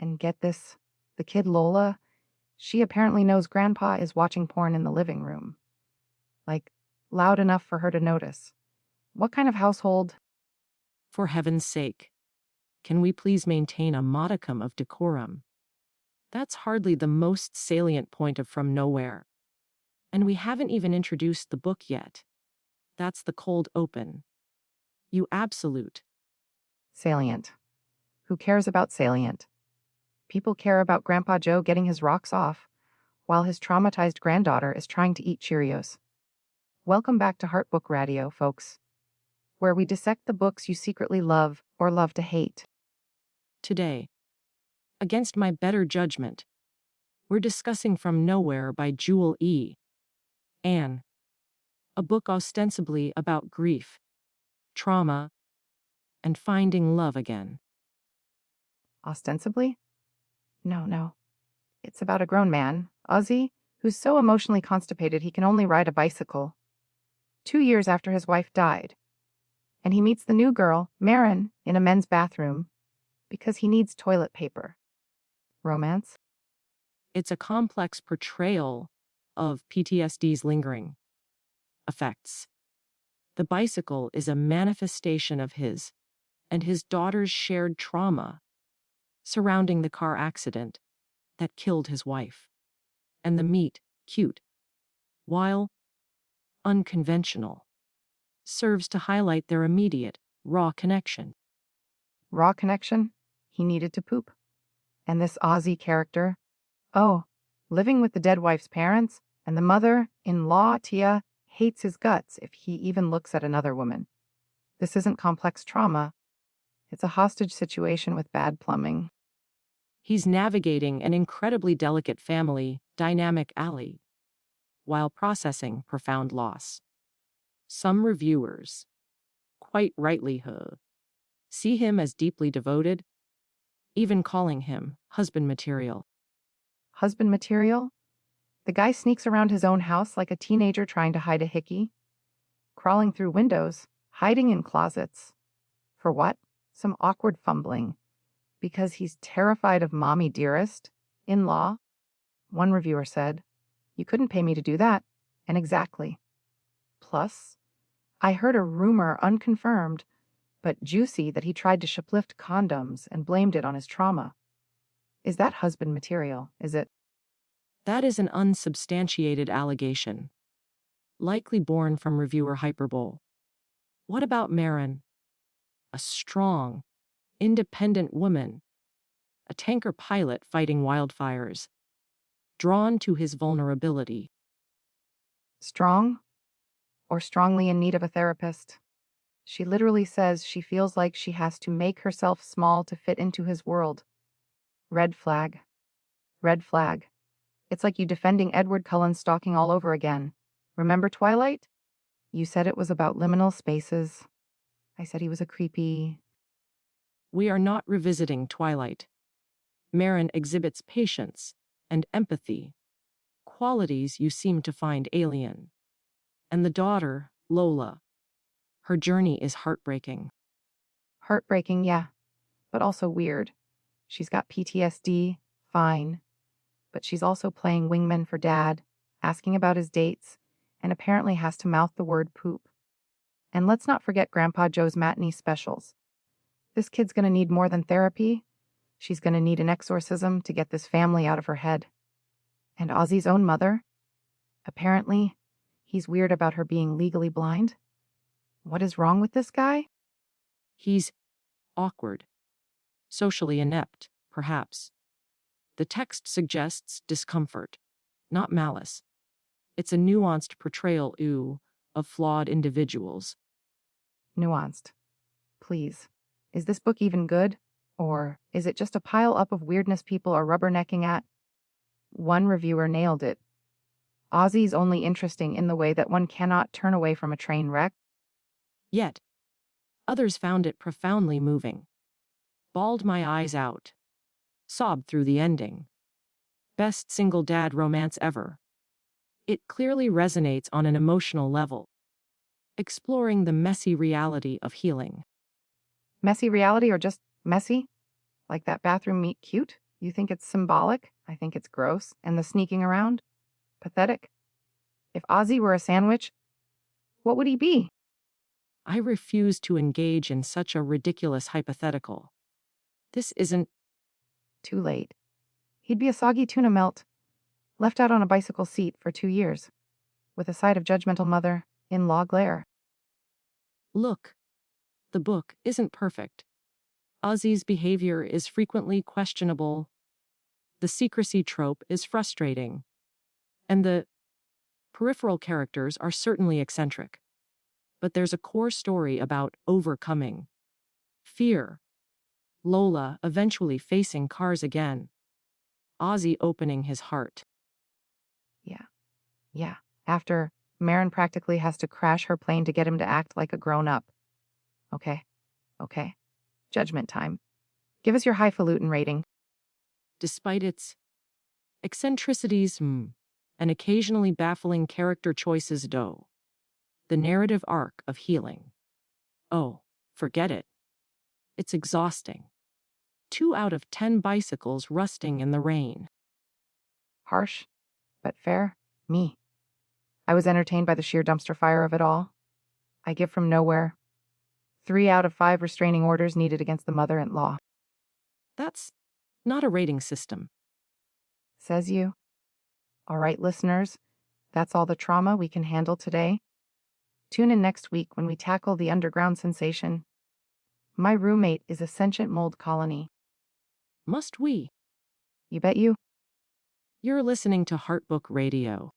And get this, the kid Lola, she apparently knows Grandpa is watching porn in the living room. Like, loud enough for her to notice. What kind of household? For heaven's sake, can we please maintain a modicum of decorum? That's hardly the most salient point of From Nowhere. And we haven't even introduced the book yet. That's the cold open. You absolute. Salient. Who cares about salient? People care about Grandpa Joe getting his rocks off, while his traumatized granddaughter is trying to eat Cheerios. Welcome back to Heartbook Radio, folks, where we dissect the books you secretly love or love to hate. Today, against my better judgment, we're discussing From Nowhere by Jewel E. Anne, a book ostensibly about grief, trauma, and finding love again. Ostensibly? No. It's about a grown man, Ozzy, who's so emotionally constipated he can only ride a bicycle. 2 years after his wife died. And he meets the new girl, Maren, in a men's bathroom because he needs toilet paper. Romance? It's a complex portrayal of PTSD's lingering effects. The bicycle is a manifestation of his and his daughter's shared trauma surrounding the car accident that killed his wife. And the meet, cute, while unconventional, serves to highlight their immediate, raw connection. Raw connection? He needed to poop. And this Ozzy character? Oh, living with the dead wife's parents, and the mother-in-law, Tia, hates his guts if he even looks at another woman. This isn't complex trauma. It's a hostage situation with bad plumbing. He's navigating an incredibly delicate family dynamic alley while processing profound loss. Some reviewers, quite rightly, see him as deeply devoted, even calling him husband material. Husband material? The guy sneaks around his own house like a teenager trying to hide a hickey. Crawling through windows, hiding in closets. For what? Some awkward fumbling. Because he's terrified of mommy dearest, in-law. One reviewer said, "You couldn't pay me to do that." And exactly. Plus, I heard a rumor unconfirmed, but juicy, that he tried to shoplift condoms and blamed it on his trauma. Is that husband material, is it? That is an unsubstantiated allegation, likely born from reviewer hyperbole. What about Maren? A strong, independent woman, a tanker pilot fighting wildfires, drawn to his vulnerability. Strong? Or strongly in need of a therapist? She literally says she feels like she has to make herself small to fit into his world. Red flag. Red flag. It's like you defending Edward Cullen's stalking all over again. Remember Twilight? You said it was about liminal spaces. I said he was a creepy... We are not revisiting Twilight. Maren exhibits patience and empathy, qualities you seem to find alien. And the daughter, Lola, her journey is heartbreaking. Heartbreaking, yeah, but also weird. She's got PTSD, fine. But she's also playing wingman for Dad, asking about his dates, and apparently has to mouth the word poop. And let's not forget Grandpa Joe's matinee specials. This kid's gonna need more than therapy. She's gonna need an exorcism to get this family out of her head. And Ozzy's own mother? Apparently, he's weird about her being legally blind. What is wrong with this guy? He's awkward, socially inept, perhaps. The text suggests discomfort, not malice. It's a nuanced portrayal, of flawed individuals. Nuanced. Please. Is this book even good? Or is it just a pile up of weirdness people are rubbernecking at? One reviewer nailed it. Ozzy's only interesting in the way that one cannot turn away from a train wreck. Yet, others found it profoundly moving. Bawled my eyes out. Sobbed through the ending. Best single dad romance ever. It clearly resonates on an emotional level, exploring the messy reality of healing. Messy reality or just messy? Like that bathroom meet cute, You think it's symbolic? I think it's gross. And the sneaking around? Pathetic. If Ozzy were a sandwich, what would he be? I refuse to engage in such a ridiculous hypothetical. This isn't. Too late. He'd be a soggy tuna melt, left out on a bicycle seat for 2 years, with a side of judgmental mother-in-law glare. Look, the book isn't perfect. Ozzy's behavior is frequently questionable. The secrecy trope is frustrating. And the peripheral characters are certainly eccentric. But there's a core story about overcoming fear. Lola eventually facing cars again. Ozzy opening his heart. Yeah. After Maren practically has to crash her plane to get him to act like a grown-up. Okay. Judgment time. Give us your highfalutin rating. Despite its eccentricities and occasionally baffling character choices, the narrative arc of healing. Oh, forget it. It's exhausting. 2 out of 10 bicycles rusting in the rain. Harsh, but fair. Me. I was entertained by the sheer dumpster fire of it all. I give from nowhere. 3 out of 5 restraining orders needed against the mother-in-law. That's not a rating system. Says you. All right, listeners, that's all the trauma we can handle today. Tune in next week when we tackle the underground sensation. My roommate is a sentient mold colony. Must we? You bet you. You're listening to Heartbook Radio.